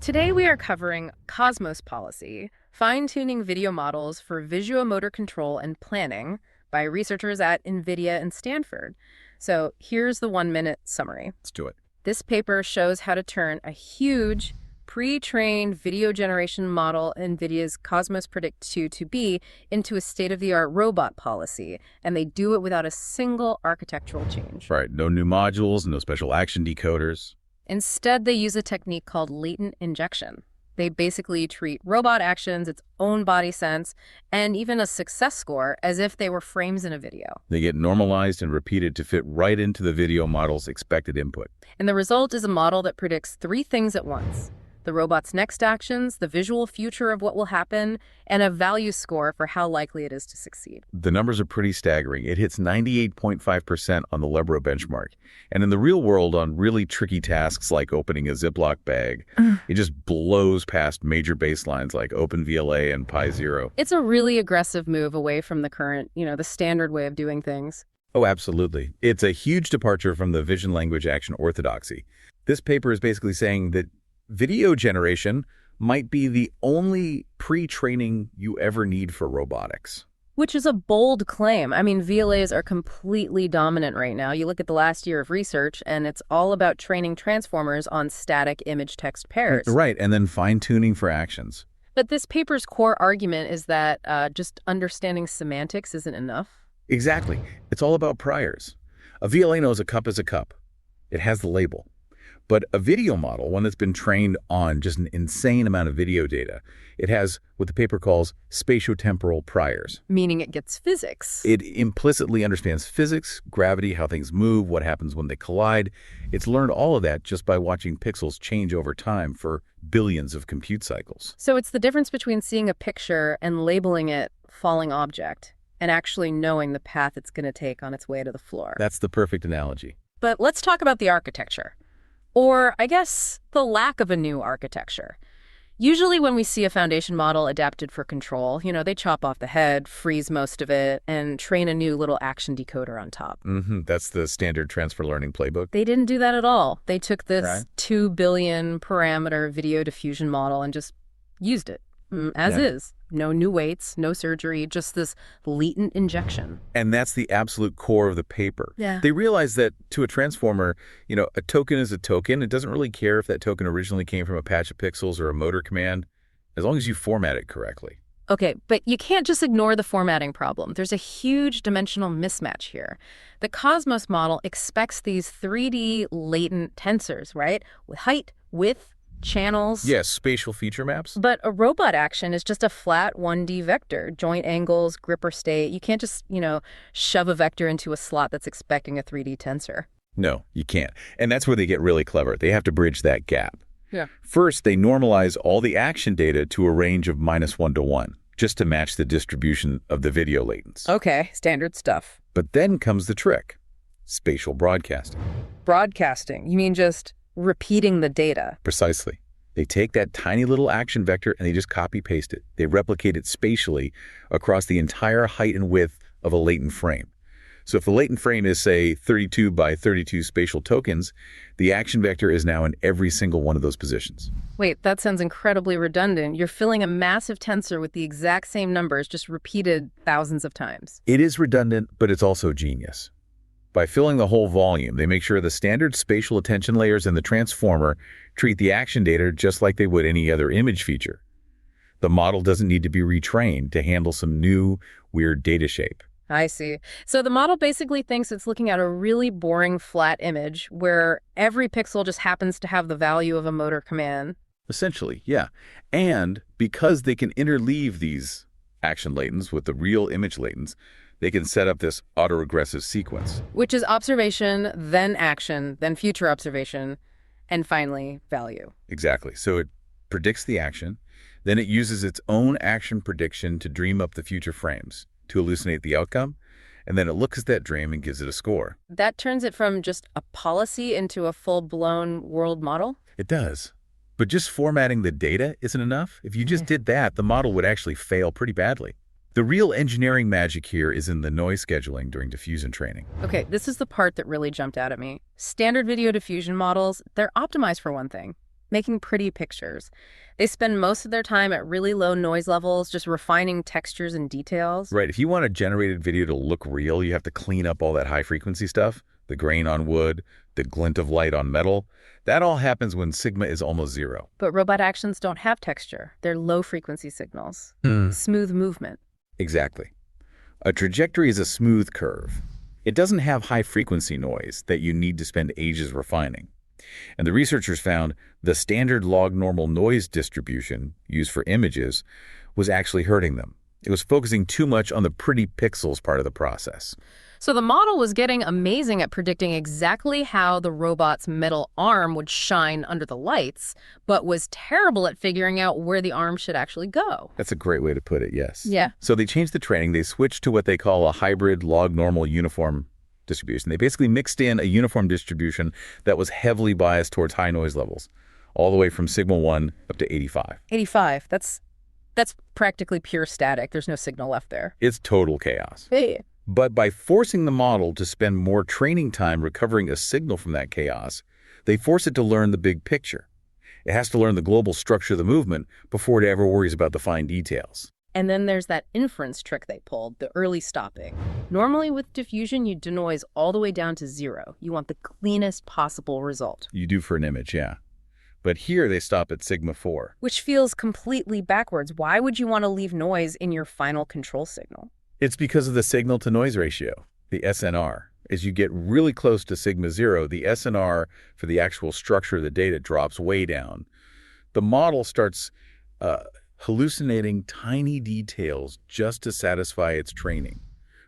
Today we are covering Cosmos policy, fine-tuning video models for visuomotor control and planning by researchers at NVIDIA and Stanford. So here's the 1-minute summary. Let's do it. This paper shows how to turn a huge pre-trained video generation model NVIDIA's Cosmos Predict 2 into a state-of-the-art robot policy, and they do it without a single architectural change. Right, no new modules, no special action decoders. Instead, they use a technique called latent injection. They basically treat robot actions, its own body sense, and even a success score as if they were frames in a video. They get normalized and repeated to fit right into the video model's expected input. And the result is a model that predicts 3 things at once: the robot's next actions, the visual future of what will happen, and a value score for how likely it is to succeed. The numbers are pretty staggering. It hits 98.5% on the LIBERO benchmark. And in the real world, on really tricky tasks like opening a Ziploc bag, it just blows past major baselines like OpenVLA and Pi0. It's a really aggressive move away from the current, the standard way of doing things. Oh, absolutely. It's a huge departure from the vision language action orthodoxy. This paper is basically saying that video generation might be the only pre-training you ever need for robotics. Which is a bold claim. I mean, VLAs are completely dominant right now. You look at the last year of research, and it's all about training transformers on static image-text pairs. Right, and then fine-tuning for actions. But this paper's core argument is that just understanding semantics isn't enough. Exactly. It's all about priors. A VLA knows a cup is a cup. It has the label. But a video model, one that's been trained on just an insane amount of video data, it has what the paper calls spatiotemporal priors. Meaning it gets physics. It implicitly understands physics, gravity, how things move, what happens when they collide. It's learned all of that just by watching pixels change over time for billions of compute cycles. So it's the difference between seeing a picture and labeling it falling object and actually knowing the path it's going to take on its way to the floor. That's the perfect analogy. But let's talk about the architecture. Or, I guess, the lack of a new architecture. Usually when we see a foundation model adapted for control, they chop off the head, freeze most of it, and train a new little action decoder on top. That's the standard transfer learning playbook. They didn't do that at all. They took this 2 billion parameter video diffusion model and just used it as is. No new weights, no surgery, just this latent injection. And that's the absolute core of the paper. Yeah. They realize that to a transformer, a token is a token. It doesn't really care if that token originally came from a patch of pixels or a motor command, as long as you format it correctly. Okay, but you can't just ignore the formatting problem. There's a huge dimensional mismatch here. The Cosmos model expects these 3D latent tensors, right? With height, width, channels. Yes, spatial feature maps. But a robot action is just a flat 1D vector, joint angles, grip or state. You can't just, shove a vector into a slot that's expecting a 3D tensor. No, you can't. And that's where they get really clever. They have to bridge that gap. Yeah. First, they normalize all the action data to a range of -1 to 1, just to match the distribution of the video latents. Okay, standard stuff. But then comes the trick: spatial broadcasting. Broadcasting? You mean just repeating the data? Precisely. They take that tiny little action vector and they just copy-paste it. They replicate it spatially across the entire height and width of a latent frame. So if the latent frame is, say, 32 by 32 spatial tokens, the action vector is now in every single one of those positions. Wait, that sounds incredibly redundant. You're filling a massive tensor with the exact same numbers, just repeated thousands of times. It is redundant, but it's also genius. By filling the whole volume, they make sure the standard spatial attention layers in the transformer treat the action data just like they would any other image feature. The model doesn't need to be retrained to handle some new, weird data shape. I see. So the model basically thinks it's looking at a really boring flat image where every pixel just happens to have the value of a motor command. Essentially, yeah. And because they can interleave these action latents with the real image latents, they can set up this autoregressive sequence. Which is observation, then action, then future observation, and finally, value. Exactly. So it predicts the action, then it uses its own action prediction to dream up the future frames, to hallucinate the outcome, and then it looks at that dream and gives it a score. That turns it from just a policy into a full-blown world model? It does. But just formatting the data isn't enough. If you just did that, the model would actually fail pretty badly. The real engineering magic here is in the noise scheduling during diffusion training. Okay, this is the part that really jumped out at me. Standard video diffusion models, they're optimized for one thing. making pretty pictures. They spend most of their time at really low noise levels, just refining textures and details. Right. If you want a generated video to look real, you have to clean up all that high-frequency stuff, the grain on wood, the glint of light on metal. That all happens when sigma is almost zero. But robot actions don't have texture. They're low-frequency signals. Smooth movement. Exactly. A trajectory is a smooth curve. It doesn't have high-frequency noise that you need to spend ages refining. And the researchers found the standard log-normal noise distribution used for images was actually hurting them. It was focusing too much on the pretty pixels part of the process. So the model was getting amazing at predicting exactly how the robot's metal arm would shine under the lights, but was terrible at figuring out where the arm should actually go. That's a great way to put it, yes. Yeah. So they changed the training. They switched to what they call a hybrid log-normal uniform distribution. They basically mixed in a uniform distribution that was heavily biased towards high noise levels, all the way from sigma 1 up to 85. 85. That's practically pure static. There's no signal left there. It's total chaos. Hey. But by forcing the model to spend more training time recovering a signal from that chaos, they force it to learn the big picture. It has to learn the global structure of the movement before it ever worries about the fine details. And then there's that inference trick they pulled, the early stopping. Normally with diffusion, you denoise all the way down to 0. You want the cleanest possible result. You do for an image, yeah. But here they stop at sigma 4. Which feels completely backwards. Why would you want to leave noise in your final control signal? It's because of the signal-to-noise ratio, the SNR. As you get really close to sigma 0, the SNR for the actual structure of the data drops way down. The model starts hallucinating tiny details just to satisfy its training.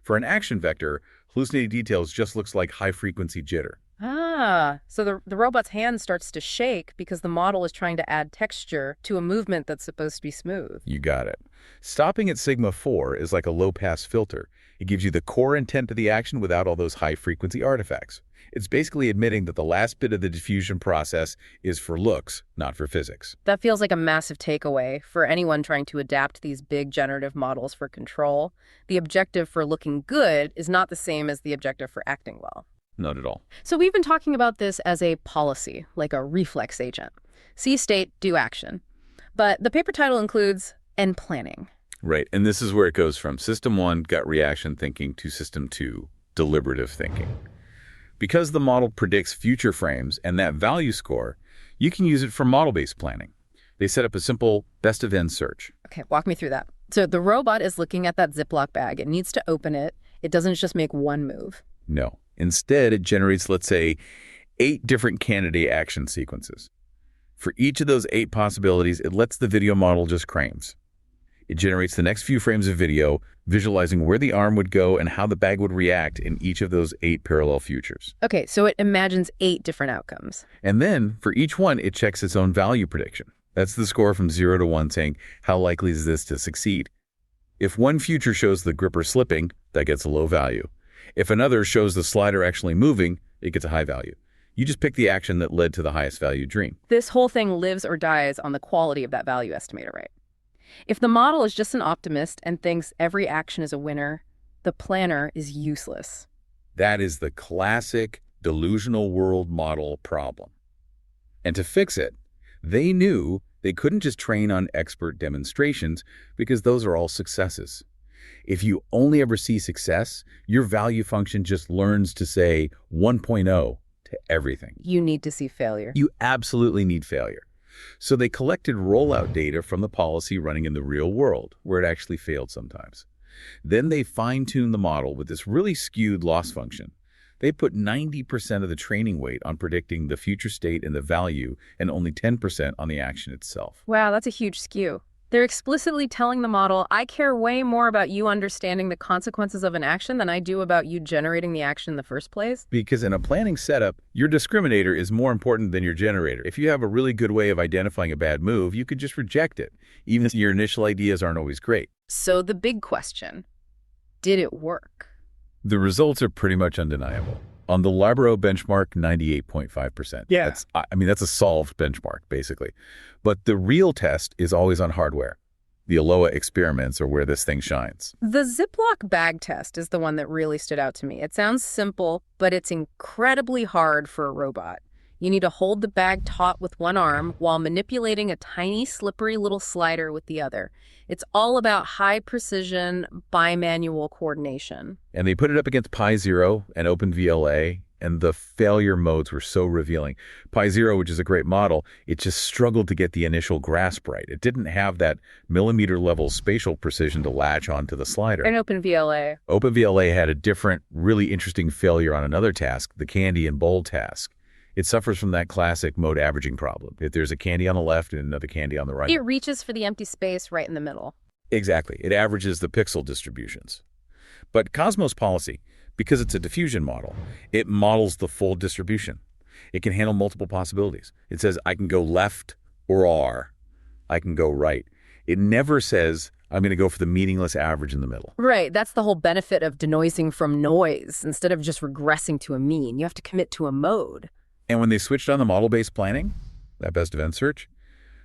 For an action vector, hallucinating details just looks like high-frequency jitter. Ah, so the robot's hand starts to shake because the model is trying to add texture to a movement that's supposed to be smooth. You got it. Stopping at sigma 4 is like a low-pass filter. It gives you the core intent of the action without all those high-frequency artifacts. It's basically admitting that the last bit of the diffusion process is for looks, not for physics. That feels like a massive takeaway for anyone trying to adapt these big generative models for control. The objective for looking good is not the same as the objective for acting well. Not at all. So we've been talking about this as a policy, like a reflex agent. See state, do action. But the paper title includes end planning. Right, and this is where it goes from System 1, gut reaction thinking, to System 2, deliberative thinking. Because the model predicts future frames and that value score, you can use it for model-based planning. They set up a simple best-of-end search. Okay, walk me through that. So the robot is looking at that Ziploc bag. It needs to open it. It doesn't just make one move. No. Instead, it generates, let's say, 8 different candidate action sequences. For each of those 8 possibilities, it lets the video model just crames. It generates the next few frames of video, visualizing where the arm would go and how the bag would react in each of those 8 parallel futures. Okay, so it imagines 8 different outcomes. And then, for each one, it checks its own value prediction. That's the score from 0 to 1 saying, how likely is this to succeed? If one future shows the gripper slipping, that gets a low value. If another shows the slider actually moving, it gets a high value. You just pick the action that led to the highest value dream. This whole thing lives or dies on the quality of that value estimator, right? If the model is just an optimist and thinks every action is a winner, the planner is useless. That is the classic delusional world model problem. And to fix it, they knew they couldn't just train on expert demonstrations because those are all successes. If you only ever see success, your value function just learns to say 1.0 to everything. You need to see failure. You absolutely need failure. So they collected rollout data from the policy running in the real world, where it actually failed sometimes. Then they fine-tuned the model with this really skewed loss function. They put 90% of the training weight on predicting the future state and the value, and only 10% on the action itself. Wow, that's a huge skew. They're explicitly telling the model, I care way more about you understanding the consequences of an action than I do about you generating the action in the first place. Because in a planning setup, your discriminator is more important than your generator. If you have a really good way of identifying a bad move, you could just reject it, even if your initial ideas aren't always great. So the big question, did it work? The results are pretty much undeniable. On the LIBERO benchmark, 98.5%. Yeah. That's a solved benchmark, basically. But the real test is always on hardware. The Aloha experiments are where this thing shines. The Ziploc bag test is the one that really stood out to me. It sounds simple, but it's incredibly hard for a robot. You need to hold the bag taut with one arm while manipulating a tiny, slippery little slider with the other. It's all about high-precision, bimanual coordination. And they put it up against Pi Zero and OpenVLA, and the failure modes were so revealing. Pi Zero, which is a great model, it just struggled to get the initial grasp right. It didn't have that millimeter-level spatial precision to latch onto the slider. And OpenVLA. OpenVLA had a different, really interesting failure on another task, the candy and bowl task. It suffers from that classic mode averaging problem. If there's a candy on the left and another candy on the right. It reaches for the empty space right in the middle. Exactly. It averages the pixel distributions. But Cosmos policy, because it's a diffusion model, it models the full distribution. It can handle multiple possibilities. It says, I can go left or R. I can go right. It never says, I'm going to go for the meaningless average in the middle. Right. That's the whole benefit of denoising from noise. Instead of just regressing to a mean, you have to commit to a mode. And when they switched on the model-based planning, that best event search,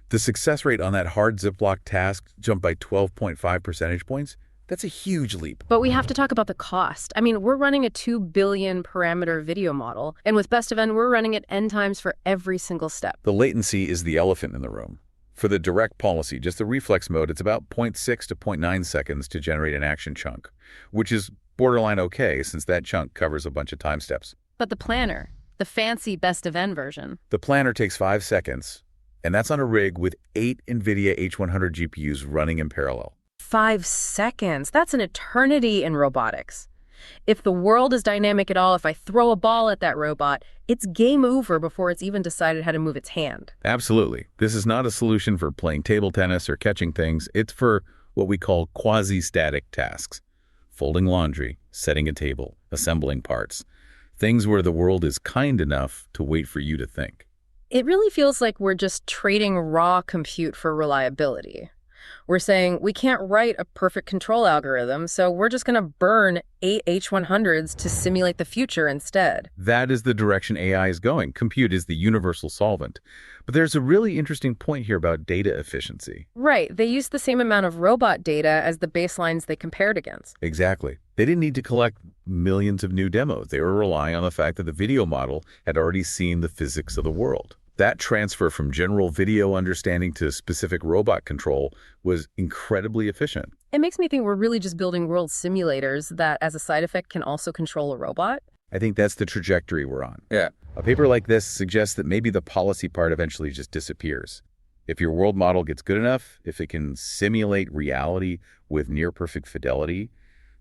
the success rate on that hard Ziploc task jumped by 12.5 percentage points. That's a huge leap. But we have to talk about the cost. I mean, we're running a 2 billion parameter video model, and with best of n, we're running it n times for every single step. The latency is the elephant in the room. For the direct policy, just the reflex mode, it's about 0.6 to 0.9 seconds to generate an action chunk, which is borderline okay since that chunk covers a bunch of time steps. But the planner, the fancy best of n version. The planner takes 5 seconds, and that's on a rig with 8 NVIDIA H100 GPUs running in parallel. 5 seconds. That's an eternity in robotics. If the world is dynamic at all, if I throw a ball at that robot, it's game over before it's even decided how to move its hand. Absolutely. This is not a solution for playing table tennis or catching things. It's for what we call quasi-static tasks. Folding laundry, setting a table, assembling parts. Things where the world is kind enough to wait for you to think. It really feels like we're just trading raw compute for reliability. We're saying we can't write a perfect control algorithm, so we're just going to burn 8 H100s to simulate the future instead. That is the direction AI is going. Compute is the universal solvent. But there's a really interesting point here about data efficiency. Right. They use the same amount of robot data as the baselines they compared against. Exactly. They didn't need to collect millions of new demos. They were relying on the fact that the video model had already seen the physics of the world. That transfer from general video understanding to specific robot control was incredibly efficient. It makes me think we're really just building world simulators that, as a side effect, can also control a robot. I think that's the trajectory we're on. Yeah. A paper like this suggests that maybe the policy part eventually just disappears. If your world model gets good enough, if it can simulate reality with near-perfect fidelity,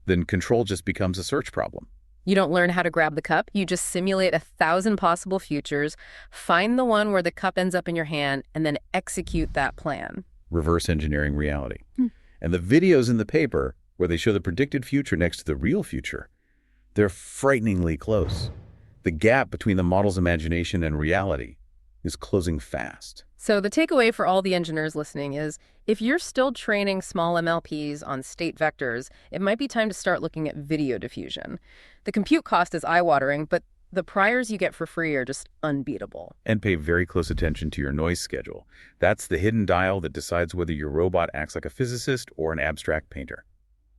then control just becomes a search problem. You don't learn how to grab the cup. You just simulate 1,000 possible futures, find the one where the cup ends up in your hand, and then execute that plan. Reverse engineering reality. And the videos in the paper where they show the predicted future next to the real future, they're frighteningly close. The gap between the model's imagination and reality is closing fast. So the takeaway for all the engineers listening is, if you're still training small MLPs on state vectors, it might be time to start looking at video diffusion. The compute cost is eye-watering, but the priors you get for free are just unbeatable. And pay very close attention to your noise schedule. That's the hidden dial that decides whether your robot acts like a physicist or an abstract painter.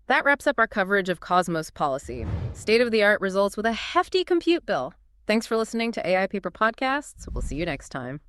That wraps up our coverage of Cosmos policy. State-of-the-art results with a hefty compute bill. Thanks for listening to AI Paper Podcasts. We'll see you next time.